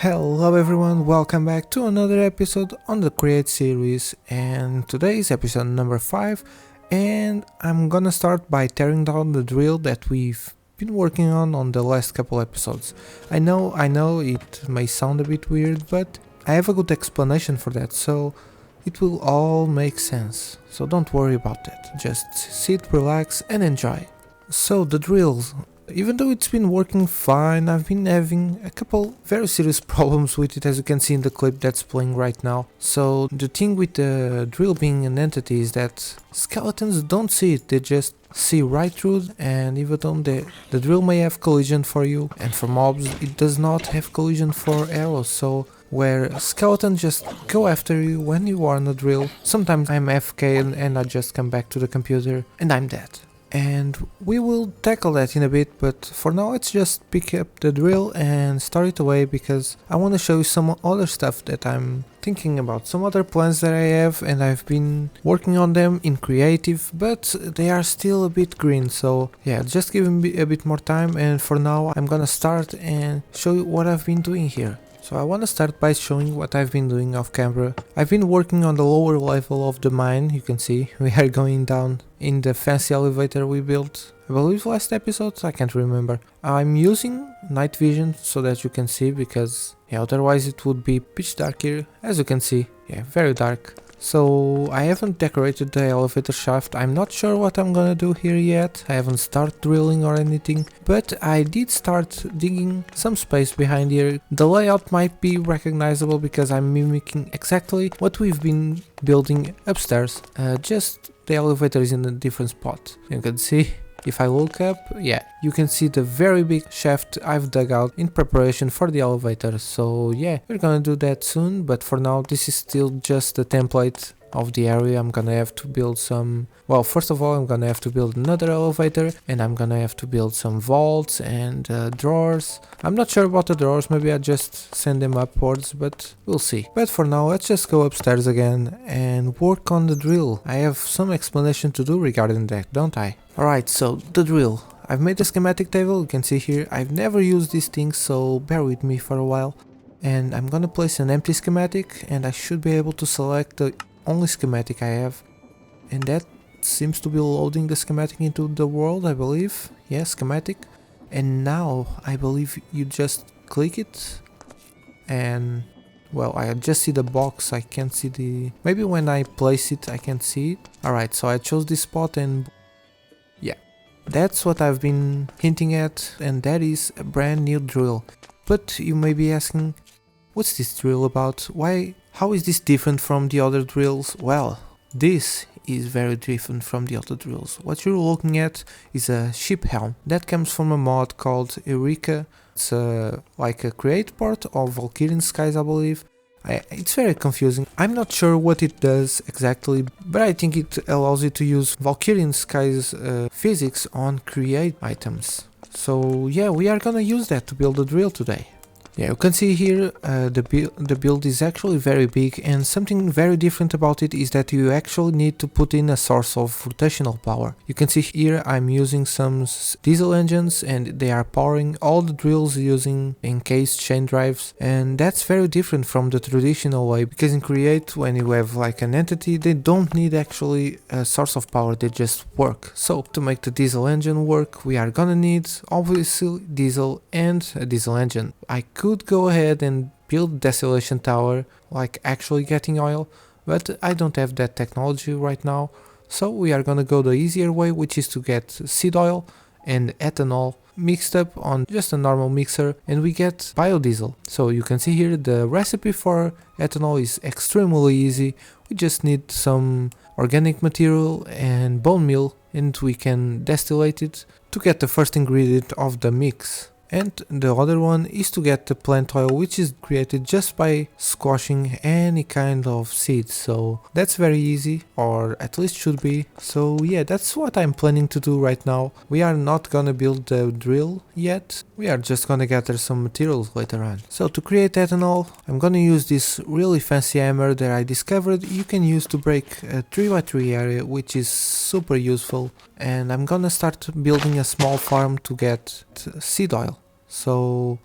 Hello everyone, welcome back to another episode on the Create series, and today is episode number 5 and I'm gonna start by tearing down the drill that we've been working on the last couple episodes. I know it may sound a bit weird, but I have a good explanation for that, so it will all make sense. So don't worry about that, just sit, relax and enjoy. So the drills. Even though it's been working fine, I've been having a couple very serious problems with it, as you can see in the clip that's playing right now. So the thing with the drill being an entity is that skeletons don't see it, they just see right through it, and even though the drill may have collision for you, and for mobs it does not have collision for arrows, so where skeletons just go after you when you are on the drill, sometimes I'm AFK and I just come back to the computer and I'm dead. And we will tackle that in a bit, but for now let's just pick up the drill and start it away, because I want to show you some other stuff that I'm thinking about, some other plans that I have, and I've been working on them in creative, but they are still a bit green, so yeah, just give me a bit more time, and for now I'm gonna start and show you what I've been doing here. So I want to start by showing what I've been doing off camera. I've been working on the lower level of the mine. You can see we are going down in the fancy elevator we built, I believe last episode, I can't remember. I'm using night vision so that you can see, because yeah, otherwise it would be pitch dark here, as you can see, yeah, very dark. So I haven't decorated the elevator shaft. I'm not sure what I'm gonna do here yet. I haven't started drilling or anything, but I did start digging some space behind here. The layout might be recognizable because I'm mimicking exactly what we've been building upstairs, just the elevator is in a different spot. You can see. If I look up, yeah, you can see the very big shaft I've dug out in preparation for the elevator. So yeah, we're gonna do that soon, but for now this is still just the template of the area. I'm gonna have to build some, well, first of all I'm gonna have to build another elevator, and I'm gonna have to build some vaults and drawers. I'm not sure about the drawers, maybe I just send them upwards, but we'll see. But for now let's just go upstairs again and work on the drill. I have some explanation to do regarding that, don't I? Alright, so the drill. I've made a schematic table, you can see here. I've never used these things, so bear with me for a while. And I'm gonna place an empty schematic, and I should be able to select the only schematic I have, and that seems to be loading the schematic into the world, I believe. Yeah, schematic. And now I believe you just click it, and well, I just see the box, I can't see the... maybe when I place it I can see it. Alright, so I chose this spot, and yeah, that's what I've been hinting at, and that is a brand new drill. But you may be asking, what's this drill about? How is this different from the other drills? Well, this is very different from the other drills. What you're looking at is a ship helm. That comes from a mod called Eureka. It's like a create port of Valkyren Skies, I believe. It's very confusing. I'm not sure what it does exactly, but I think it allows you to use Valkyren Skies physics on create items. So yeah, we are gonna use that to build a drill today. Yeah, you can see here the build is actually very big, and something very different about it is that you actually need to put in a source of rotational power. You can see here I'm using some diesel engines, and they are powering all the drills using encased chain drives, and that's very different from the traditional way, because in Create, when you have like an entity, they don't need actually a source of power, they just work. So to make the diesel engine work, we are gonna need obviously diesel and a diesel engine. I could go ahead and build Desolation Tower, like actually getting oil, but I don't have that technology right now, so we are gonna go the easier way, which is to get seed oil and ethanol mixed up on just a normal mixer, and we get biodiesel. So you can see here the recipe for ethanol is extremely easy. We just need some organic material and bone meal, and we can distillate it to get the first ingredient of the mix. And the other one is to get the plant oil, which is created just by squashing any kind of seeds. So that's very easy, or at least should be. So yeah, that's what I'm planning to do right now. We are not gonna build the drill yet. We are just gonna gather some materials later on. So to create ethanol, I'm gonna use this really fancy hammer that I discovered you can use to break a 3x3 area, which is super useful. And I'm gonna start building a small farm to get seed oil. So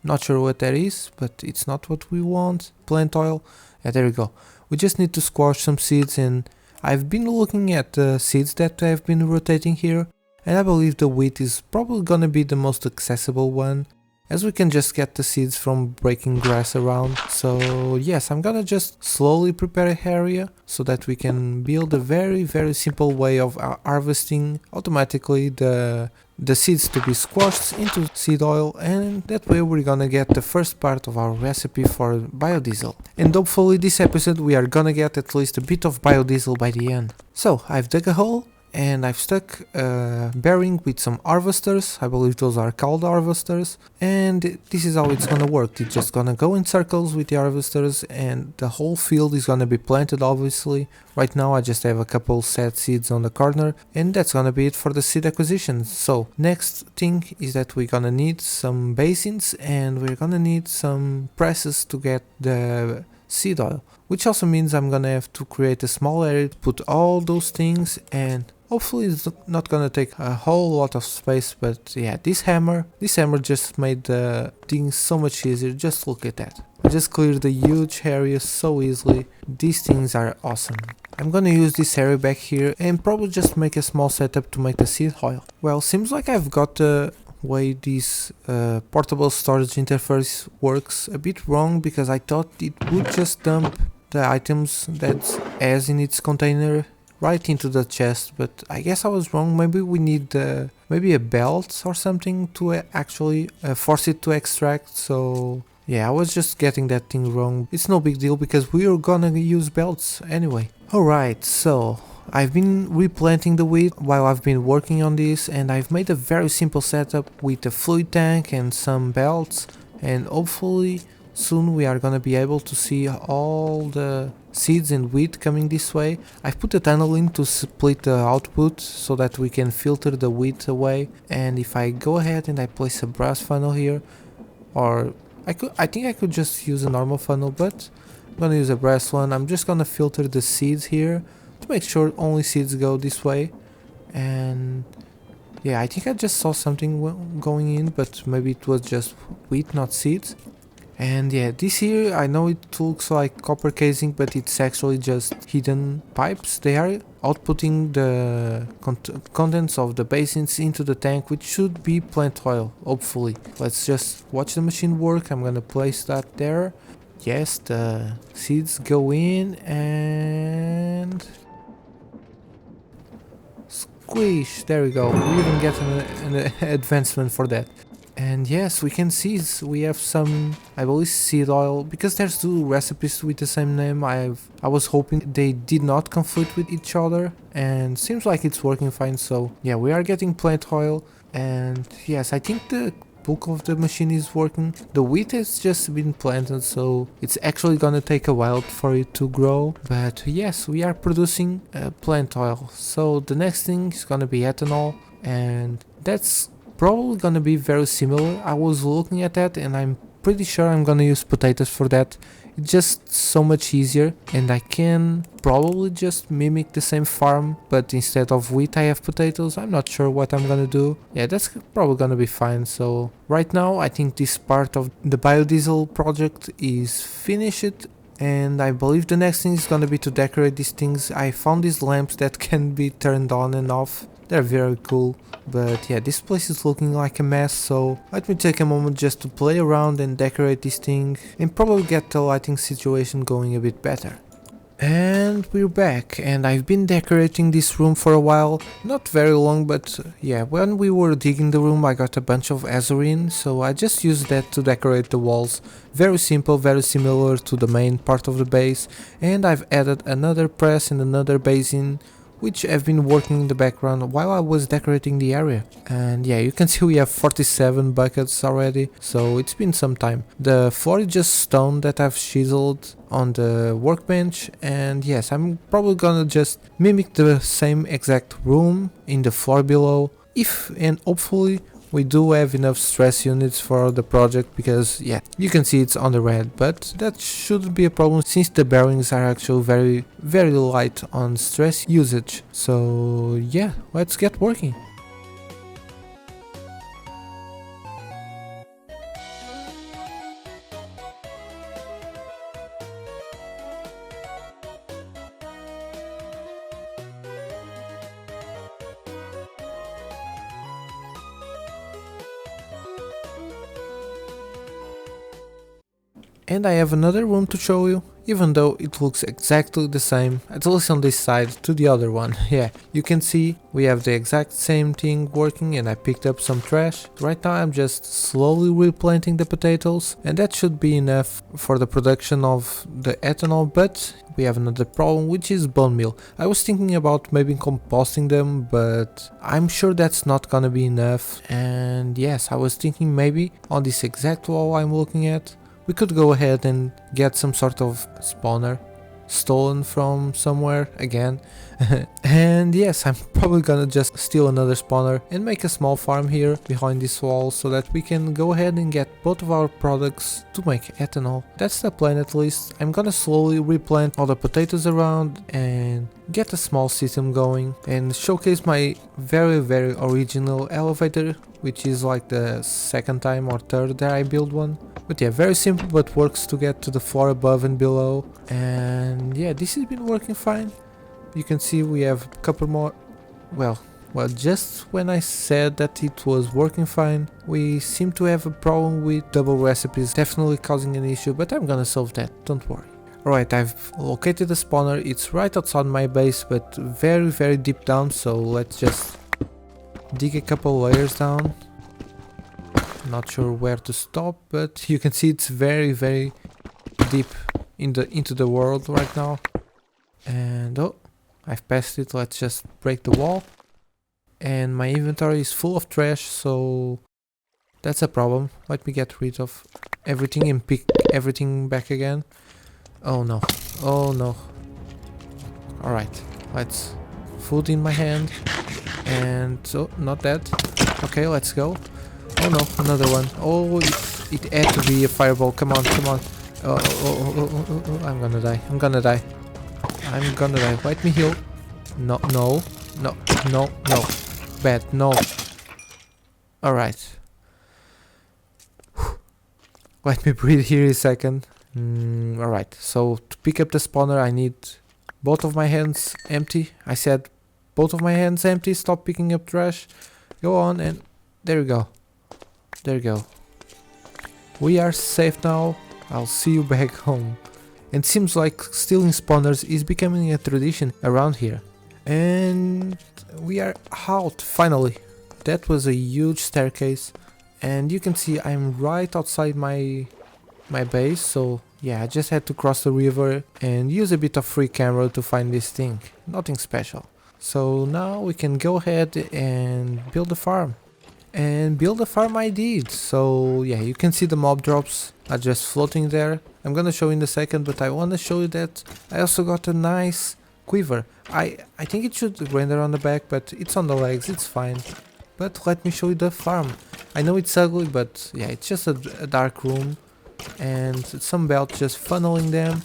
Not sure what that is, but it's not what we want. Plant oil. Yeah, there we go. We just need to squash some seeds, and I've been looking at the seeds that I've been rotating here, and I believe the wheat is probably gonna be the most accessible one, as we can just get the seeds from breaking grass around. So yes, I'm gonna just slowly prepare a area so that we can build a very simple way of harvesting automatically the seeds to be squashed into seed oil, and that way we're gonna get the first part of our recipe for biodiesel. And hopefully this episode we are gonna get at least a bit of biodiesel by the end. So I've dug a hole, and I've stuck a bearing with some harvesters. I believe those are called harvesters, and this is how it's gonna work. It's just gonna go in circles with the harvesters, and the whole field is gonna be planted, obviously. Right now I just have a couple set seeds on the corner, and that's gonna be it for the seed acquisition. So next thing is that we're gonna need some basins, and we're gonna need some presses to get the seed oil, which also means I'm gonna have to create a small area to put all those things, and hopefully it's not gonna take a whole lot of space. But yeah, this hammer just made the things so much easier. Just look at that. I just cleared the huge area so easily. These things are awesome. I'm gonna use this area back here and probably just make a small setup to make the seed oil. Well, seems like I've got the way this portable storage interface works a bit wrong, because I thought it would just dump the items that has in its container right into the chest, but I guess I was wrong. Maybe we need maybe a belt or something to actually force it to extract. So yeah, I was just getting that thing wrong. It's no big deal because we are gonna use belts anyway. Alright, so I've been replanting the wheat while I've been working on this, and I've made a very simple setup with a fluid tank and some belts, and hopefully soon we are gonna be able to see all the seeds and wheat coming this way. I've put a tunnel in to split the output so that we can filter the wheat away, and if I go ahead and I place a brass funnel here, or I think I could just use a normal funnel, but I'm gonna use a brass one. I'm just gonna filter the seeds here to make sure only seeds go this way. And yeah, I think I just saw something going in, but maybe it was just wheat, not seeds. And yeah, this here, I know it looks like copper casing, but it's actually just hidden pipes. They are outputting the contents of the basins into the tank, which should be plant oil, hopefully. Let's just watch the machine work. I'm gonna place that there. Yes, the seeds go in, and squish, there we go. We even get an advancement for that. And yes, we can see we have some, I believe, seed oil, because there's two recipes with the same name. I was hoping they did not conflict with each other, and seems like it's working fine. So yeah, we are getting plant oil, and yes, I think the bulk of the machine is working. The wheat has just been planted, so it's actually gonna take a while for it to grow, but yes, we are producing plant oil. So the next thing is gonna be ethanol, and that's probably gonna be very similar. I was looking at that, and I'm pretty sure I'm gonna use potatoes for that. It's just so much easier, and I can probably just mimic the same farm, but instead of wheat I have potatoes. I'm not sure what I'm gonna do. Yeah, that's probably gonna be fine. So right now I think this part of the biodiesel project is finished, and I believe the next thing is gonna be to decorate these things. I found these lamps that can be turned on and off. They're very cool. But yeah, this place is looking like a mess, so let me take a moment just to play around and decorate this thing, and probably get the lighting situation going a bit better. And we're back, and I've been decorating this room for a while, not very long, but yeah, when we were digging the room I got a bunch of azurin, so I just used that to decorate the walls. Very simple, very similar to the main part of the base, and I've added another press and another basin, which have been working in the background while I was decorating the area. And yeah, you can see we have 47 buckets already, so it's been some time. The floor is just stone that I've chiseled on the workbench, and yes, I'm probably gonna just mimic the same exact room in the floor below, if and hopefully we do have enough stress units for the project, because yeah, you can see it's on the red, but that shouldn't be a problem since the bearings are actually very light on stress usage. So yeah, let's get working. And I have another room to show you, even though it looks exactly the same, at least on this side, to the other one. Yeah, you can see we have the exact same thing working, and I picked up some trash. Right now I'm just slowly replanting the potatoes, and that should be enough for the production of the ethanol, but we have another problem, which is bone meal. I was thinking about maybe composting them, but I'm sure that's not gonna be enough. And yes, I was thinking maybe on this exact wall I'm looking at, we could go ahead and get some sort of spawner stolen from somewhere again. And yes, I'm probably gonna just steal another spawner and make a small farm here behind this wall so that we can go ahead and get both of our products to make ethanol. That's the plan at least. I'm gonna slowly replant all the potatoes around and get a small system going and showcase my very original elevator, which is like the second time or third that I build one. But yeah, very simple, but works to get to the floor above and below. And yeah, this has been working fine. You can see we have a couple more. Well, just when I said that it was working fine, we seem to have a problem with double recipes, definitely causing an issue, but I'm gonna solve that, don't worry. Alright, I've located the spawner. It's right outside my base, but very deep down, so let's just dig a couple layers down. Not sure where to stop, but you can see it's very deep into the world right now. And oh, I've passed it. Let's just break the wall. And my inventory is full of trash, so that's a problem. Let me get rid of everything and pick everything back again. Oh no, oh no. Alright, let's food in my hand. And oh, not that. Okay, let's go. Oh no, another one. Oh, it had to be a fireball. Come on. Oh, I'm gonna die. I'm gonna die. Let me heal. No. Bad, no. Alright. Let me breathe here a second. Alright, so to pick up the spawner I need both of my hands empty. I said both of my hands empty, stop picking up trash. Go on, and there you go. There you go. We are safe now. I'll see you back home. And seems like stealing spawners is becoming a tradition around here. And we are out finally. That was a huge staircase. And you can see I'm right outside my base. So yeah, I just had to cross the river and use a bit of free camera to find this thing. Nothing special. So now we can go ahead and build a farm. And build a farm I did. So yeah, you can see the mob drops are just floating there. I'm gonna show you in a second, but I wanna show you that I also got a nice quiver. I think it should render on the back, but it's on the legs, it's fine. But let me show you the farm. I know it's ugly, but yeah, it's just a dark room and some belts just funneling them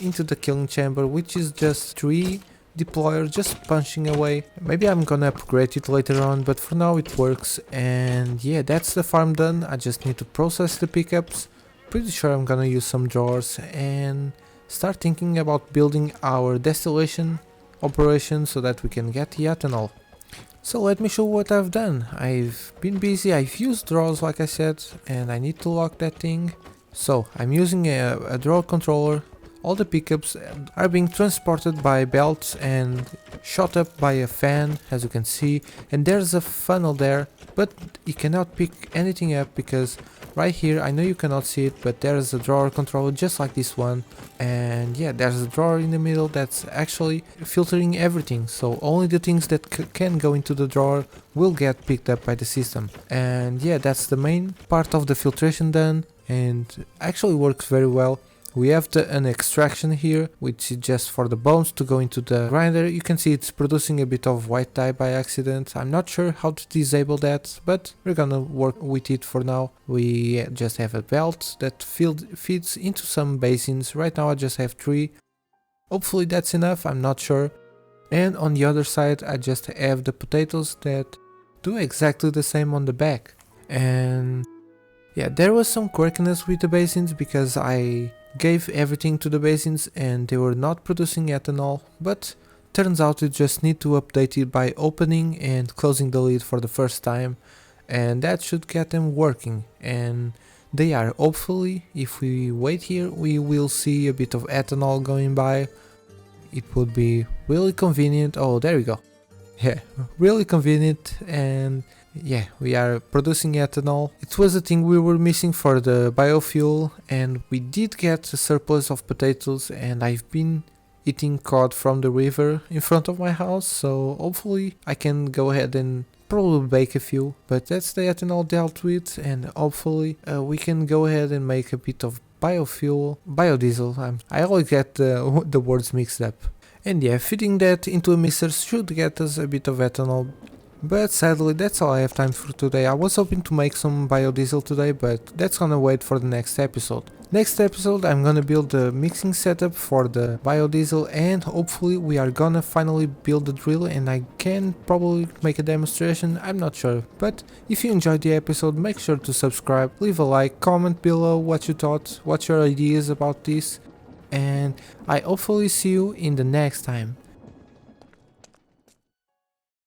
into the killing chamber, which is just 3 deployer just punching away. Maybe I'm gonna upgrade it later on, but for now it works. And yeah, that's the farm done. I just need to process the pickups. Pretty sure I'm gonna use some drawers and start thinking about building our distillation operation so that we can get the ethanol. So let me show what I've done. I've been busy, I've used drawers like I said, and I need to lock that thing. So I'm using a drawer controller. All the pickups are being transported by belts and shot up by a fan, as you can see, and there's a funnel there, but you cannot pick anything up because right here, I know you cannot see it, but there's a drawer controller just like this one, and yeah, there's a drawer in the middle that's actually filtering everything, so only the things that can go into the drawer will get picked up by the system. And yeah, that's the main part of the filtration done, and actually works very well. We have an extraction here, which is just for the bones to go into the grinder. You can see it's producing a bit of white dye by accident. I'm not sure how to disable that, but we're gonna work with it for now. We just have a belt that feeds into some basins. Right now I just have 3. Hopefully that's enough, I'm not sure. And on the other side I just have the potatoes that do exactly the same on the back. And yeah, there was some quirkiness with the basins because I gave everything to the basins and they were not producing ethanol, but turns out you just need to update it by opening and closing the lid for the first time, and that should get them working. And they are. Hopefully, if we wait here, we will see a bit of ethanol going by. It would be really convenient. Oh, there we go. Yeah, really convenient, and yeah, we are producing ethanol. It was a thing we were missing for the biofuel, and we did get a surplus of potatoes, and I've been eating cod from the river in front of my house, so hopefully I can go ahead and probably bake a few. But that's the ethanol dealt with, and hopefully we can go ahead and make a bit of biofuel, biodiesel. I always get the words mixed up. And yeah, feeding that into a mixer should get us a bit of ethanol. But sadly, that's all I have time for today. I was hoping to make some biodiesel today, but that's gonna wait for the next episode. Next episode, I'm gonna build the mixing setup for the biodiesel, and hopefully we are gonna finally build the drill, and I can probably make a demonstration, I'm not sure. But if you enjoyed the episode, make sure to subscribe, leave a like, comment below what you thought, what's your ideas about this, and I hopefully see you in the next time.